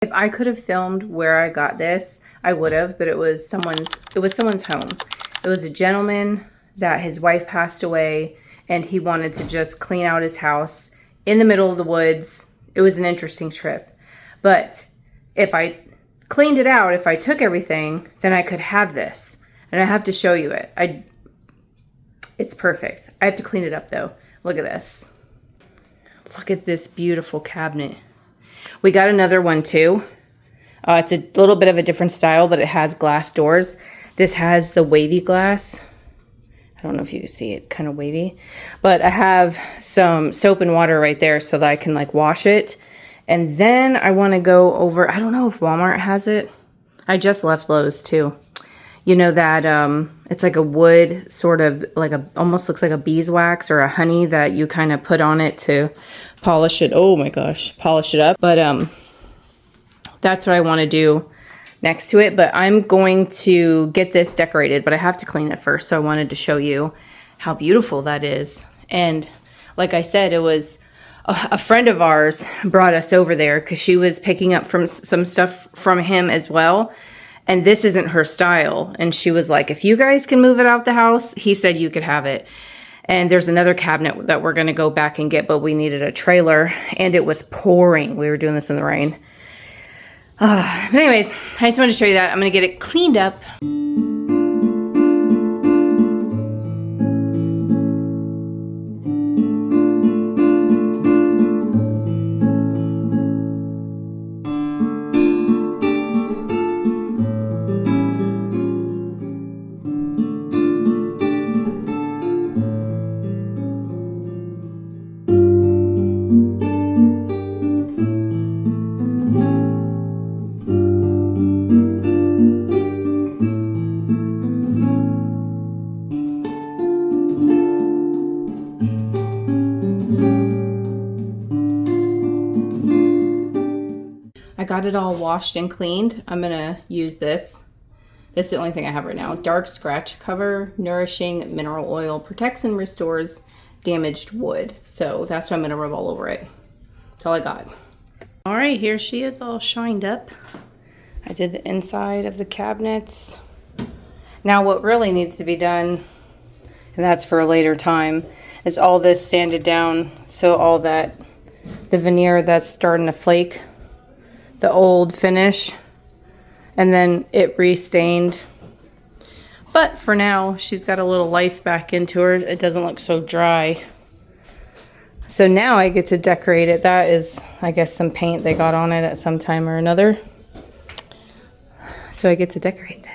If I could have filmed where I got this, I would have, but it was someone's home. It was a gentleman that his wife passed away and he wanted to just clean out his house in the middle of the woods. It was an interesting trip. But if I cleaned it out, if I took everything, then I could have this. And I have to show you it. It's perfect. I have to clean it up though. Look at this. Look at this beautiful cabinet. We got another one too. It's a little bit of a different style, but it has glass doors. This has the wavy glass. I don't know if you can see it, kind of wavy. But I have some soap and water right there so that I can like wash it. And then I want to go over, I don't know if Walmart has it. I just left Lowe's too. You know that it's like a wood, sort of like almost looks like a beeswax or a honey that you kind of put on it to polish it. Oh my gosh, polish it up. But that's what I want to do next to it. But I'm going to get this decorated, but I have to clean it first. So I wanted to show you how beautiful that is. And like I said, it was a friend of ours brought us over there because she was picking up from some stuff from him as well. And this isn't her style. And she was like, if you guys can move it out the house, he said you could have it. And there's another cabinet that we're going to go back and get, but we needed a trailer. And it was pouring. We were doing this in the rain. But anyways, I just wanted to show you that. I'm going to get it cleaned up. I got it all washed and cleaned. I'm gonna use this. This is the only thing I have right now. Dark scratch cover, nourishing mineral oil, protects and restores damaged wood. So that's what I'm gonna rub all over it. That's all I got. All right, here she is all shined up. I did the inside of the cabinets. Now what really needs to be done, and that's for a later time, is all this sanded down so all that, the veneer that's starting to flake, the old finish, and then it restained. But for now, she's got a little life back into her. It doesn't look so dry. So now I get to decorate it. That is, I guess, some paint they got on it at some time or another. So I get to decorate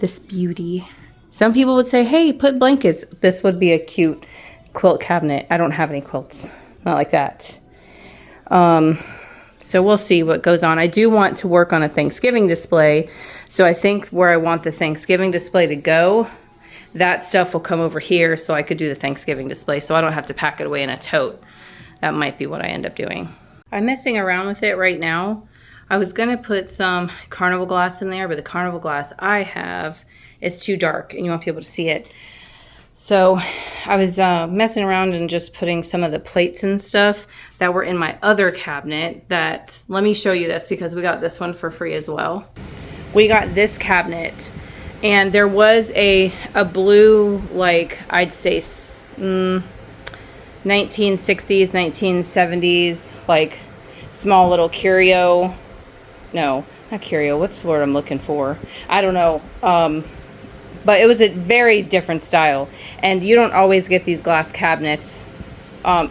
this beauty. Some people would say, hey, put blankets. This would be a cute quilt cabinet. I don't have any quilts, not like that. So we'll see what goes on. I do want to work on a Thanksgiving display. So I think where I want the Thanksgiving display to go, that stuff will come over here so I could do the Thanksgiving display so I don't have to pack it away in a tote. That might be what I end up doing. I'm messing around with it right now. I was gonna put some carnival glass in there, but the carnival glass I have is too dark and you won't be able to see it. So I was messing around and just putting some of the plates and stuff that were in my other cabinet that, let me show you this because we got this one for free as well. We got this cabinet and there was a blue, like I'd say 1960s, 1970s, like small little curio. No, not curio. What's the word I'm looking for? I don't know. But it was a very different style. And you don't always get these glass cabinets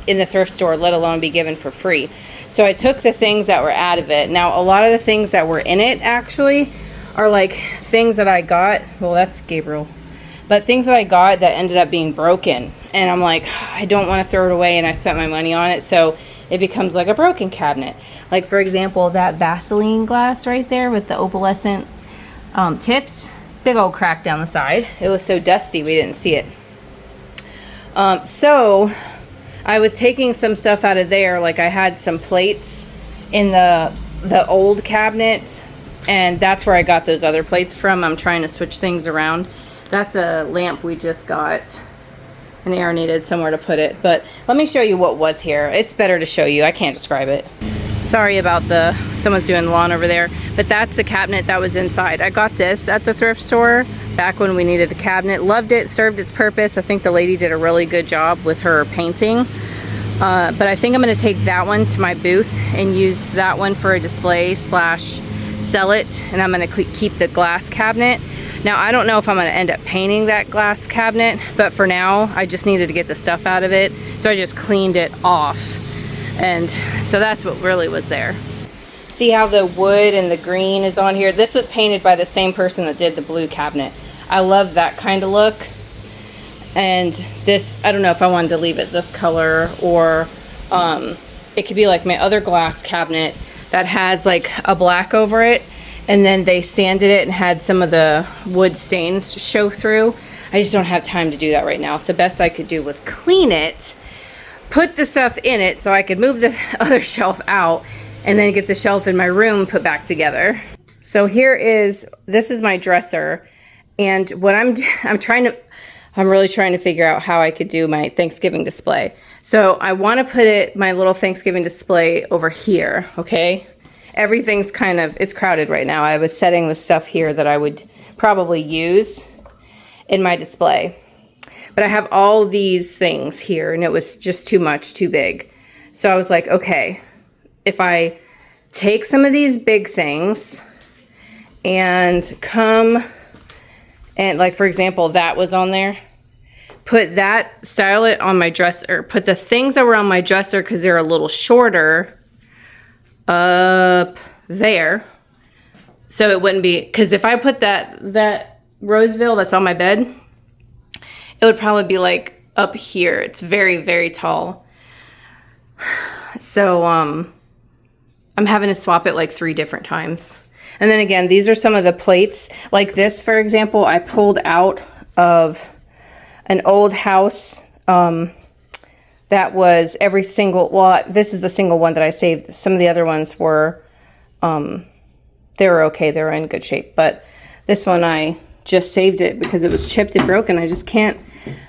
in the thrift store, let alone be given for free. So I took the things that were out of it. Now, a lot of the things that were in it actually are like things that I got. Well, that's Gabriel. But things that I got that ended up being broken. And I'm like, I don't want to throw it away and I spent my money on it. So it becomes like a broken cabinet. Like, for example, that Vaseline glass right there with the opalescent tips. Big old crack down the side. It was so dusty we didn't see it. So I was taking some stuff out of there. Like I had some plates in the old cabinet, and that's where I got those other plates from. I'm trying to switch things around. That's a lamp we just got, and Aaron needed somewhere to put it. But let me show you what was here. It's better to show you. I can't describe it. Sorry about someone's doing the lawn over there, but that's the cabinet that was inside. I got this at the thrift store back when we needed a cabinet. Loved it, served its purpose. I think the lady did a really good job with her painting. But I think I'm gonna take that one to my booth and use that one for a display / sell it. And I'm gonna keep the glass cabinet. Now, I don't know if I'm gonna end up painting that glass cabinet, but for now, I just needed to get the stuff out of it. So I just cleaned it off. And so that's what really was there. See how the wood and the green is on here? This was painted by the same person that did the blue cabinet. I love that kind of look. And this, I don't know if I wanted to leave it this color, or it could be like my other glass cabinet that has like a black over it, and then they sanded it and had some of the wood stains show through. I just don't have time to do that right now. So best I could do was clean it, put the stuff in it so I could move the other shelf out, and then get the shelf in my room put back together. So this is my dresser, and what I'm really trying to figure out how I could do my Thanksgiving display. So I want to put my little Thanksgiving display over here, okay? Everything's it's crowded right now. I was setting the stuff here that I would probably use in my display. But I have all these things here, and it was just too much, too big. So I was like, okay, if I take some of these big things and come and, like, for example, that was on there, style it on my dresser, put the things that were on my dresser because they're a little shorter up there, so it wouldn't be, because if I put that Roseville that's on my bed, it would probably be like up here. It's very, very tall. So I'm having to swap it like 3 different times. And then again, these are some of the plates. Like this, for example, I pulled out of an old house that was this is the single one that I saved. Some of the other ones were, they were okay. They were in good shape. But this one, I just saved it because it was chipped and broken. I just can't,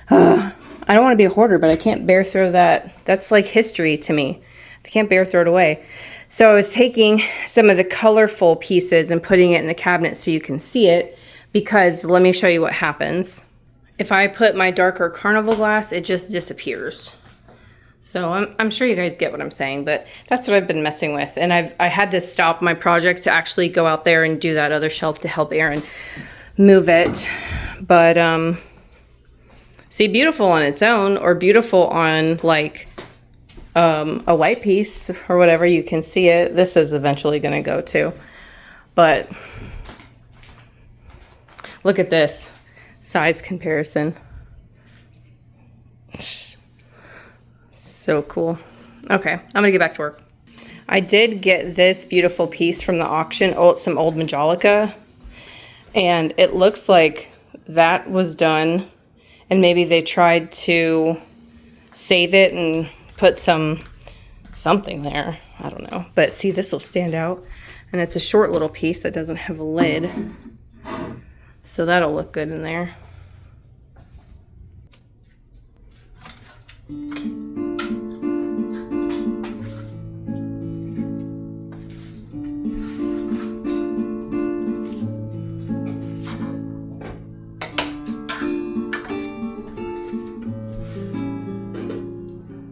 I don't want to be a hoarder, but I can't bear throw that. That's like history to me. I can't bear throw it away. So I was taking some of the colorful pieces and putting it in the cabinet so you can see it, because let me show you what happens. If I put my darker carnival glass, it just disappears. So I'm sure you guys get what I'm saying, but that's what I've been messing with. And I had to stop my project to actually go out there and do that other shelf to help Aaron move it. But see, beautiful on its own, or beautiful on like a white piece or whatever, you can see it. This is eventually going to go too. But look at this size comparison. So cool. Okay, I'm gonna get back to work. I did get this beautiful piece from the auction, some old Majolica, and it looks like that was done, and maybe they tried to save it and put something there. I don't know, but see, this will stand out, and it's a short little piece that doesn't have a lid, so that'll look good in there.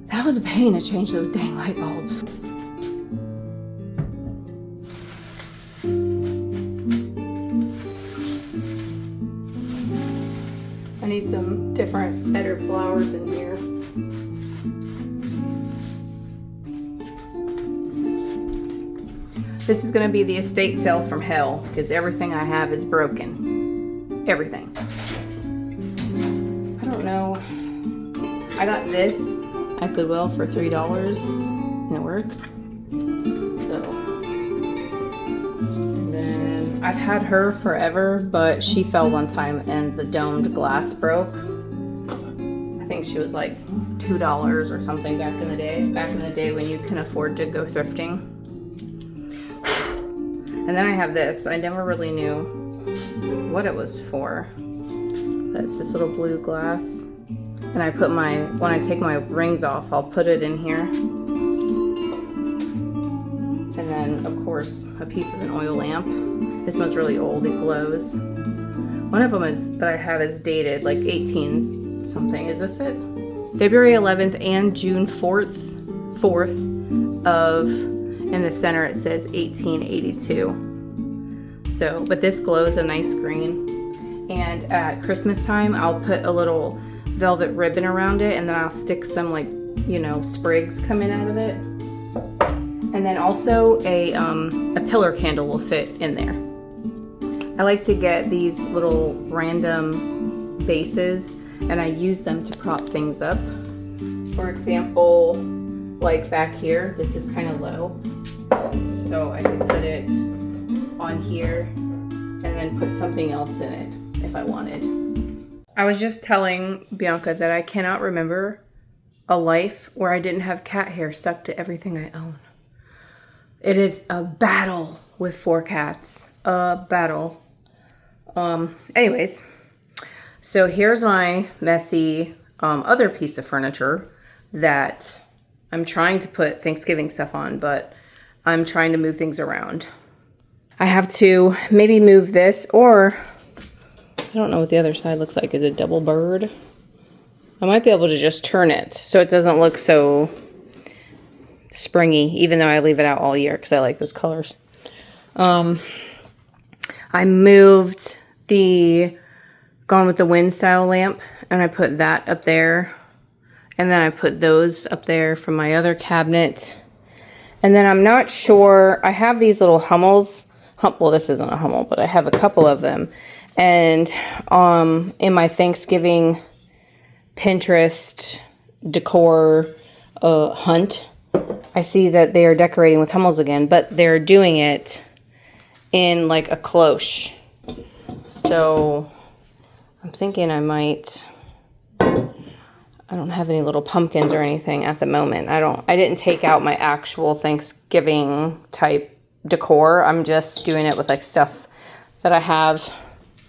That was a pain to change those dang light bulbs. I need some different, better flowers in here. This is gonna be the estate sale from hell, because everything I have is broken. Everything. I don't know. I got this at Goodwill for $3 and it works. So, and then I've had her forever, but she fell one time and the domed glass broke. I think she was like $2 or something back in the day. Back in the day when you can afford to go thrifting. And then I have this. I never really knew what it was for. But it's this little blue glass. And I put when I take my rings off, I'll put it in here. course, a piece of an oil lamp. This one's really old, it glows. One of them that I have is dated, like 18 something. Is this it? February 11th and June 4th of, in the center it says 1882. So, but this glows a nice green. And at Christmas time, I'll put a little velvet ribbon around it, and then I'll stick some, like, you know, sprigs coming out of it. And then also a pillar candle will fit in there. I like to get these little random bases and I use them to prop things up. For example, like back here, this is kind of low. So I could put it on here and then put something else in it if I wanted. I was just telling Bianca that I cannot remember a life where I didn't have cat hair stuck to everything I own. It is a battle with 4 cats. A battle. Anyways, so here's my messy other piece of furniture that I'm trying to put Thanksgiving stuff on, but I'm trying to move things around. I have to maybe move this, or I don't know what the other side looks like. Is it double bird? I might be able to just turn it so it doesn't look so springy, even though I leave it out all year because I like those colors. I moved the Gone with the Wind style lamp and I put that up there, and then I put those up there from my other cabinet. And then I'm not sure, I have these little Hummels. Well, this isn't a Hummel, but I have a couple of them. And in my Thanksgiving Pinterest decor hunt, I see that they are decorating with Hummels again, but they're doing it in like a cloche. So I'm thinking I don't have any little pumpkins or anything at the moment. I didn't take out my actual Thanksgiving type decor. I'm just doing it with like stuff that I have.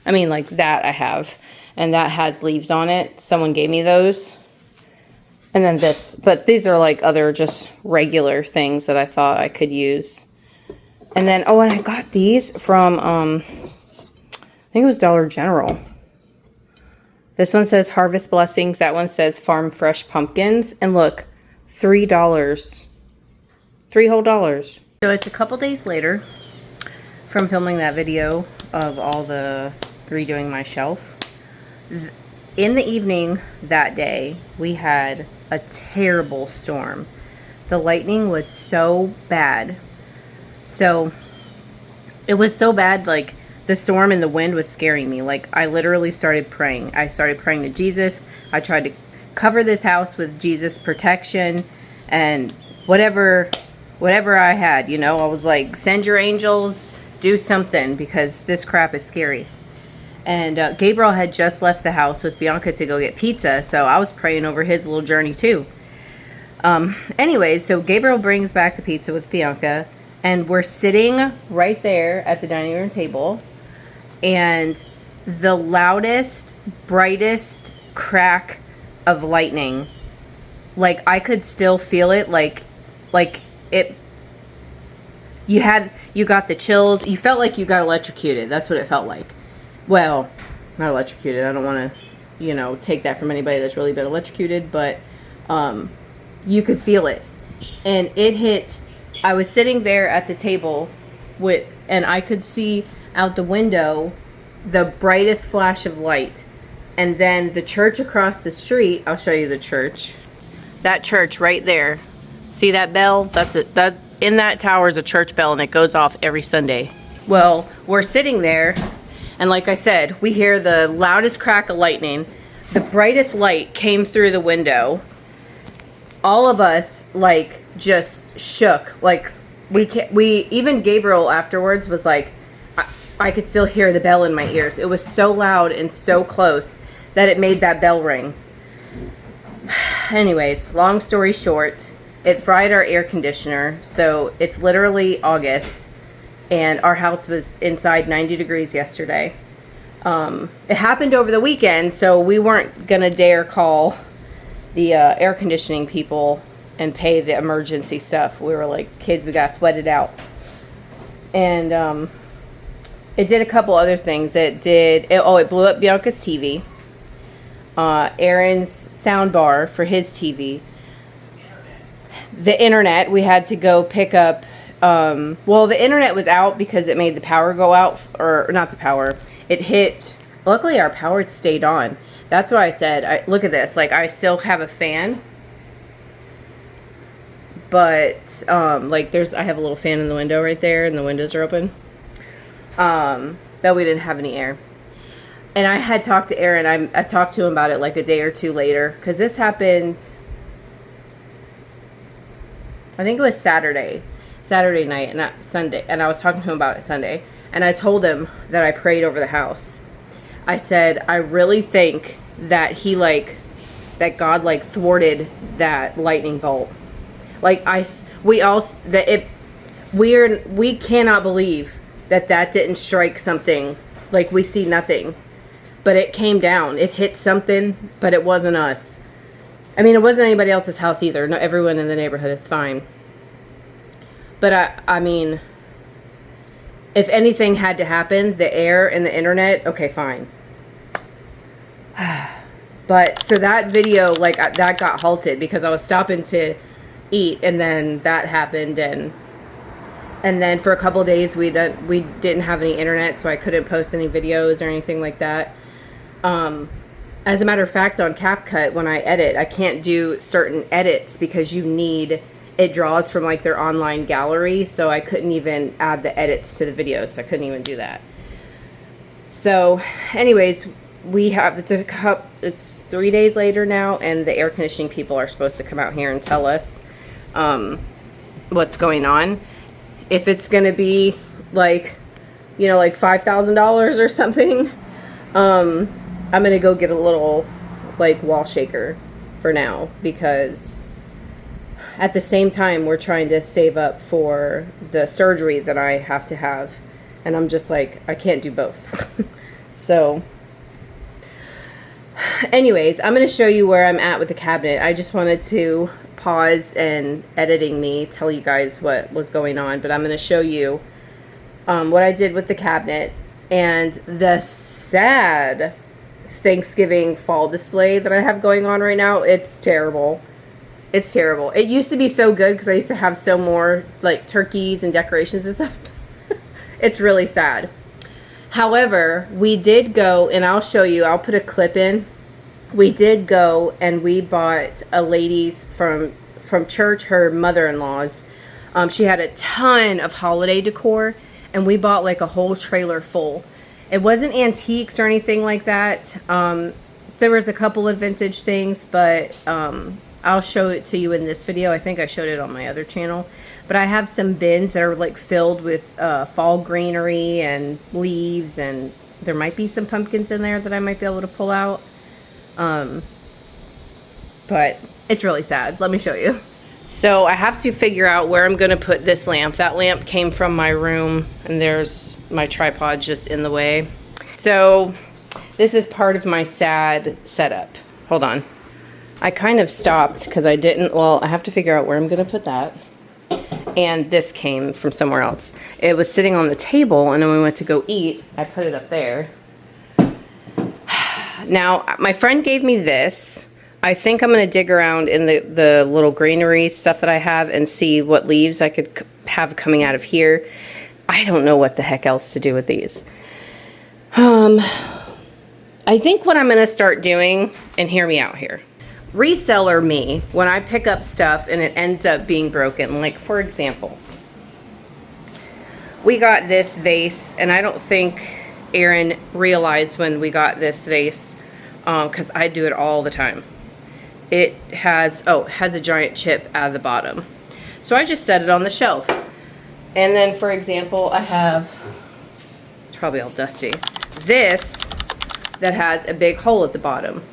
I mean, like that I have, and that has leaves on it. Someone gave me those. And then this, but these are like other just regular things that I thought I could use. And then, oh, and I got these from, I think it was Dollar General. This one says Harvest Blessings. That one says Farm Fresh Pumpkins. And look, $3. $3 whole. So it's a couple days later from filming that video of all the redoing my shelf. In the evening that day, we had a terrible storm. The lightning was so bad. So it was so bad, like the storm and the wind was scaring me. Like I literally started praying. I started praying to Jesus. I tried to cover this house with Jesus' protection and whatever I had, you know. I was like, send your angels, do something, because this crap is scary. And Gabriel had just left the house with Bianca to go get pizza, so I was praying over his little journey too. Anyways, so Gabriel brings back the pizza with Bianca, and we're sitting right there at the dining room table, and the loudest, brightest crack of lightning, like I could still feel it, like it, you got the chills, you felt like you got electrocuted. That's what it felt like. Well, not electrocuted. I don't want to, you know, take that from anybody that's really been electrocuted, but you could feel it. And it hit, I was sitting there at the table and I could see out the window the brightest flash of light. And then the church across the street, I'll show you the church. That church right there. See that bell? That's it. That in that tower is a church bell, and it goes off every Sunday. Well, we're sitting there, and like I said, we hear the loudest crack of lightning. The brightest light came through the window. All of us like just shook. Like we even Gabriel afterwards was like, I could still hear the bell in my ears. It was so loud and so close that it made that bell ring. Anyways, long story short, it fried our air conditioner. So it's literally August. And our house was inside 90 degrees yesterday. It happened over the weekend, so we weren't going to dare call the air conditioning people and pay the emergency stuff. We were like, kids, we got to sweat it out. And it did a couple other things. It blew up Bianca's TV. Aaron's sound bar for his TV. The internet, we had to go pick up. Well, the internet was out because it made the power go out, or not the power. It hit. Luckily, our power stayed on. That's why I said, look at this. Like, I still have a fan. But, like, I have a little fan in the window right there, and the windows are open. But we didn't have any air. And I had talked to Aaron. I talked to him about it, like, a day or two later. Because this happened, I think it was Saturday night, and not Sunday. And I was talking to him about it Sunday. And I told him that I prayed over the house. I said, I really think that that God, like, thwarted that lightning bolt. Like, we cannot believe that didn't strike something. Like, we see nothing. But it came down. It hit something, but it wasn't us. I mean, it wasn't anybody else's house either. No, everyone in the neighborhood is fine. But I mean, if anything had to happen, the air and the internet, okay, fine. But, so that video, like, that got halted because I was stopping to eat, and then that happened, and then for a couple of days we didn't have any internet, so I couldn't post any videos or anything like that. As a matter of fact, on CapCut, when I edit, I can't do certain edits because it draws from, like, their online gallery, so I couldn't even add the edits to the video, so I couldn't even do that. So, anyways, it's 3 days later now, and the air conditioning people are supposed to come out here and tell us what's going on. If it's going to be, like, like $5,000 or something, I'm going to go get a little, like, wall shaker for now, because at the same time, we're trying to save up for the surgery that I have to have, and I'm just like, I can't do both. So, anyways, I'm going to show you where I'm at with the cabinet. I just wanted to pause and editing me tell you guys what was going on, but I'm going to show you what I did with the cabinet and the sad Thanksgiving fall display that I have going on right now. It's terrible. It's terrible. It used to be so good because I used to have so more, like, turkeys and decorations and stuff. It's really sad. However, we did go, and I'll show you, I'll put a clip in. We did go and we bought a lady's from church, her mother-in-law's. She had a ton of holiday decor, and we bought, like, a whole trailer full. It wasn't antiques or anything like that. There was a couple of vintage things, but I'll show it to you in this video. I think I showed it on my other channel. But I have some bins that are, like, filled with fall greenery and leaves, and there might be some pumpkins in there that I might be able to pull out. But it's really sad. Let me show you. So I have to figure out where I'm going to put this lamp. That lamp came from my room, and there's my tripod just in the way. So this is part of my sad setup. Hold on. I kind of stopped because I didn't, well, I have to figure out where I'm going to put that. And this came from somewhere else. It was sitting on the table, and then when we went to go eat, I put it up there. Now, my friend gave me this. I think I'm going to dig around in the little greenery stuff that I have and see what leaves I could have coming out of here. I don't know what the heck else to do with these. I think what I'm going to start doing, and hear me out here. Reseller me, when I pick up stuff and it ends up being broken, like, for example, we got this vase, and I don't think Aaron realized when we got this vase, because I do it all the time. It has a giant chip out of the bottom. So I just set it on the shelf. And then, for example, I have, it's probably all dusty, this that has a big hole at the bottom.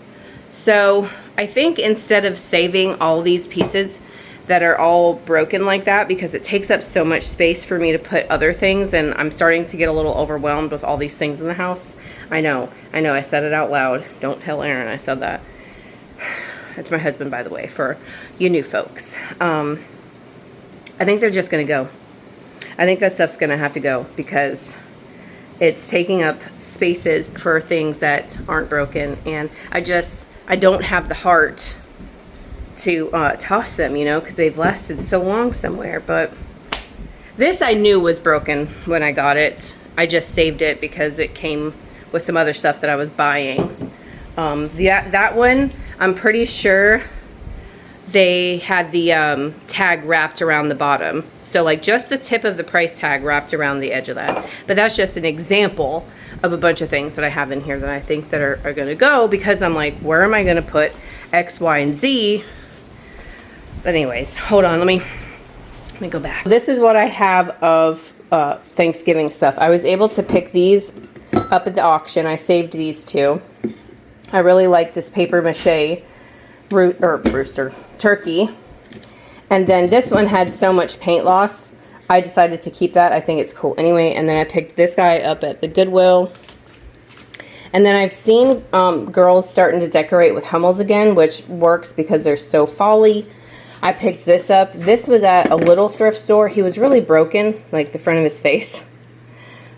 So I think instead of saving all these pieces that are all broken like that, because it takes up so much space for me to put other things, and I'm starting to get a little overwhelmed with all these things in the house. I know, I said it out loud. Don't tell Aaron I said that. That's my husband, by the way, for you new folks. I think they're just going to go. I think that stuff's gonna have to go because it's taking up spaces for things that aren't broken, and I don't have the heart to toss them, you know, because they've lasted so long somewhere. But this I knew was broken when I got it. I just saved it because it came with some other stuff that I was buying. That one, I'm pretty sure they had the tag wrapped around the bottom. So like just the tip of the price tag wrapped around the edge of that. But that's just an example of a bunch of things that I have in here that I think that are gonna go, because I'm like, where am I gonna put X, Y, and Z? But anyways, hold on, let me go back. This is what I have of Thanksgiving stuff. I was able to pick these up at the auction. I saved these two. I really like this paper mache turkey. And then this one had so much paint loss, I decided to keep that. I think it's cool anyway. And then I picked this guy up at the Goodwill. And then I've seen girls starting to decorate with Hummels again, which works because they're so folly. I picked this up. This was at a little thrift store. He was really broken, like the front of his face.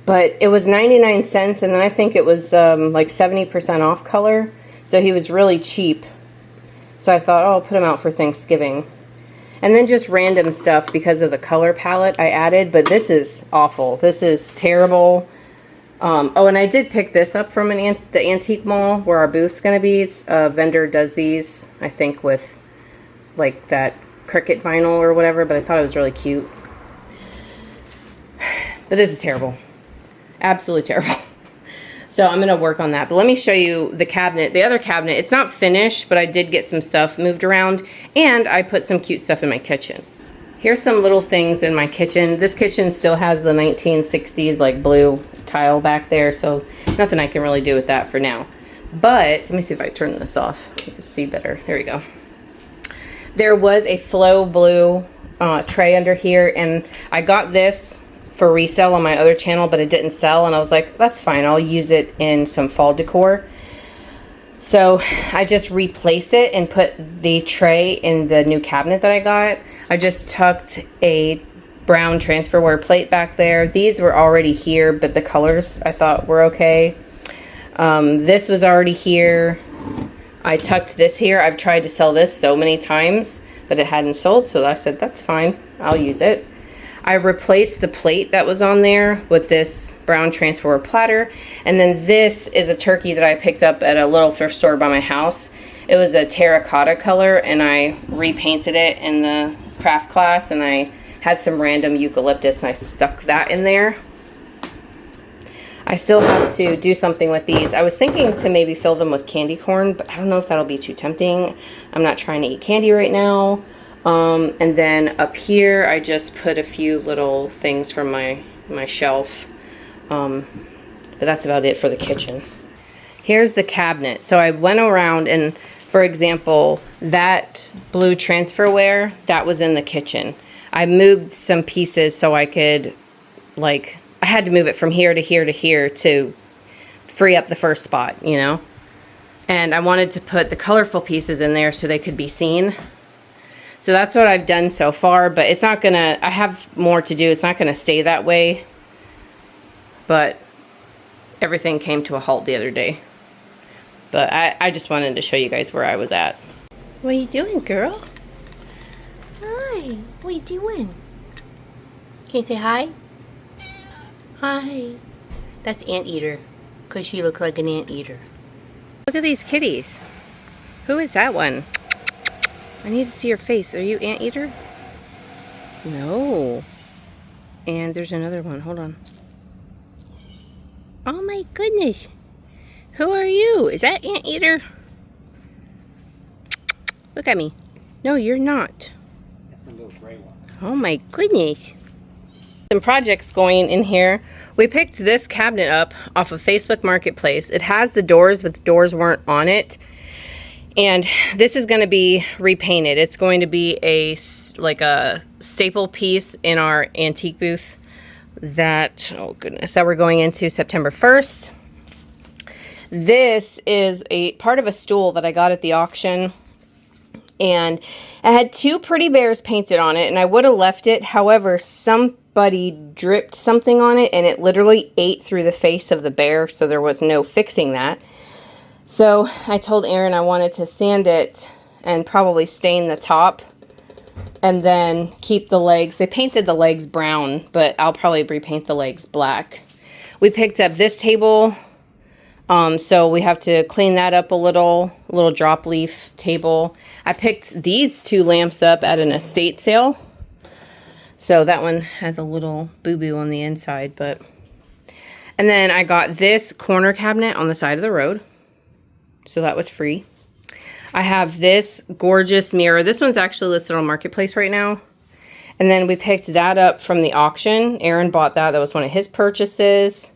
But it was 99 cents, and then I think it was like 70% off color. So he was really cheap. So I thought, oh, I'll put him out for Thanksgiving. And then just random stuff because of the color palette I added. But this is awful. This is terrible. Oh, and I did pick this up from the antique mall where our booth's going to be. A vendor does these, I think, with like that cricket vinyl or whatever. But I thought it was really cute. But this is terrible. Absolutely terrible. So I'm going to work on that. But let me show you the cabinet. The other cabinet, it's not finished, but I did get some stuff moved around. And I put some cute stuff in my kitchen. Here's some little things in my kitchen. This kitchen still has the 1960s like blue tile back there. So nothing I can really do with that for now. But let me see if I turn this off. You can see better. There we go. There was a Flow blue tray under here. And I got this for resale on my other channel, but it didn't sell, and I was like, that's fine, I'll use it in some fall decor. So I just replaced it and put the tray in the new cabinet that I got. I just tucked a brown transferware plate back there. These were already here, but the colors I thought were okay. This was already here. I tucked this here. I've tried to sell this so many times, but it hadn't sold, so I said, that's fine, I'll use it. I replaced the plate that was on there with this brown transferware platter. And then this is a turkey that I picked up at a little thrift store by my house. It was a terracotta color, and I repainted it in the craft class, and I had some random eucalyptus and I stuck that in there. I still have to do something with these. I was thinking to maybe fill them with candy corn, but I don't know if that'll be too tempting. I'm not trying to eat candy right now. And then up here, I just put a few little things from my shelf. But that's about it for the kitchen. Here's the cabinet. So I went around and, for example, that blue transferware, that was in the kitchen. I moved some pieces so I could, like, I had to move it from here to here to here to free up the first spot, you know? And I wanted to put the colorful pieces in there so they could be seen. So that's what I've done so far, but it's not gonna, I have more to do. It's not gonna stay that way. But everything came to a halt the other day. But I just wanted to show you guys where I was at. What are you doing, girl? Hi, what are you doing? Can you say hi? Hi. That's Anteater, because she looks like an anteater. Look at these kitties. Who is that one? I need to see your face. Are you Anteater? No. And there's another one. Hold on. Oh my goodness. Who are you? Is that Anteater? Look at me. No, you're not. That's a little gray one. Oh my goodness. Some projects going in here. We picked this cabinet up off of Facebook Marketplace. It has the doors, but the doors weren't on it. And this is going to be repainted. It's going to be like a staple piece in our antique booth that, oh goodness, that we're going into September 1st. This is a part of a stool that I got at the auction. And it had two pretty bears painted on it, and I would have left it. However, somebody buddy dripped something on it and it literally ate through the face of the bear, so there was no fixing that. So I told Aaron I wanted to sand it and probably stain the top and then keep the legs. They painted the legs brown, but I'll probably repaint the legs black. We picked up this table, so we have to clean that up a little drop leaf table. I picked these 2 lamps up at an estate sale. So that one has a little boo-boo on the inside, but... And then I got this corner cabinet on the side of the road. So that was free. I have this gorgeous mirror. This one's actually listed on Marketplace right now. And then we picked that up from the auction. Aaron bought that. That was one of his purchases.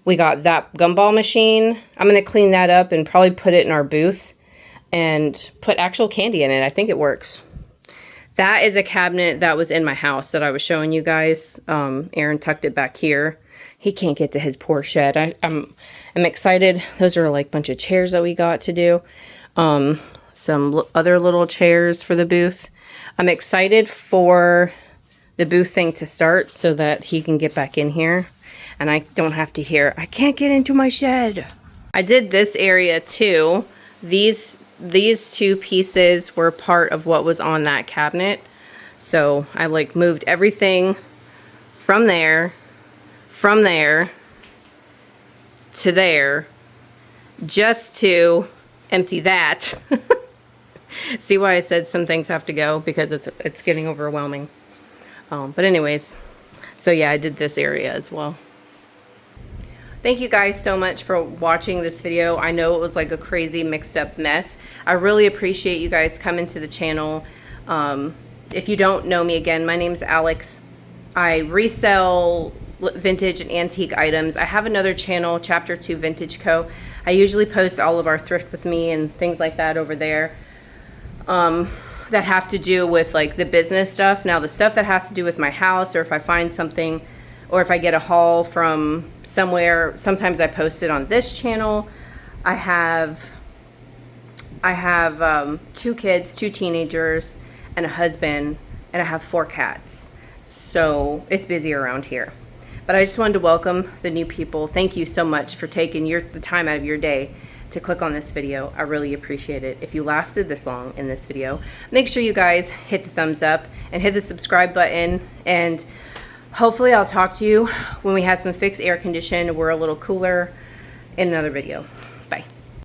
We got that gumball machine. I'm going to clean that up and probably put it in our booth and put actual candy in it. I think it works. That is a cabinet that was in my house that I was showing you guys. Aaron tucked it back here. He can't get to his poor shed. I'm excited. Those are like a bunch of chairs that we got to do. Some other little chairs for the booth. I'm excited for the booth thing to start so that he can get back in here. And I don't have to hear, I can't get into my shed. I did this area too. These 2 pieces were part of what was on that cabinet. So I like moved everything from there to there, just to empty that. See why I said some things have to go, because it's getting overwhelming. But anyways, so yeah, I did this area as well. Thank you guys so much for watching this video. I know it was like a crazy mixed up mess. I really appreciate you guys coming to the channel. If you don't know me, again, my name's Alex. I resell vintage and antique items. I have another channel, Chapter 2 Vintage Co. I usually post all of our thrift with me and things like that over there that have to do with like the business stuff. Now the stuff that has to do with my house, or if I find something, or if I get a haul from somewhere, sometimes I post it on this channel. I have 2 kids, 2 teenagers, and a husband, and I have 4 cats. So it's busy around here. But I just wanted to welcome the new people. Thank you so much for taking the time out of your day to click on this video. I really appreciate it. If you lasted this long in this video, make sure you guys hit the thumbs up and hit the subscribe button, and hopefully I'll talk to you when we have some fixed air condition, we're a little cooler, in another video.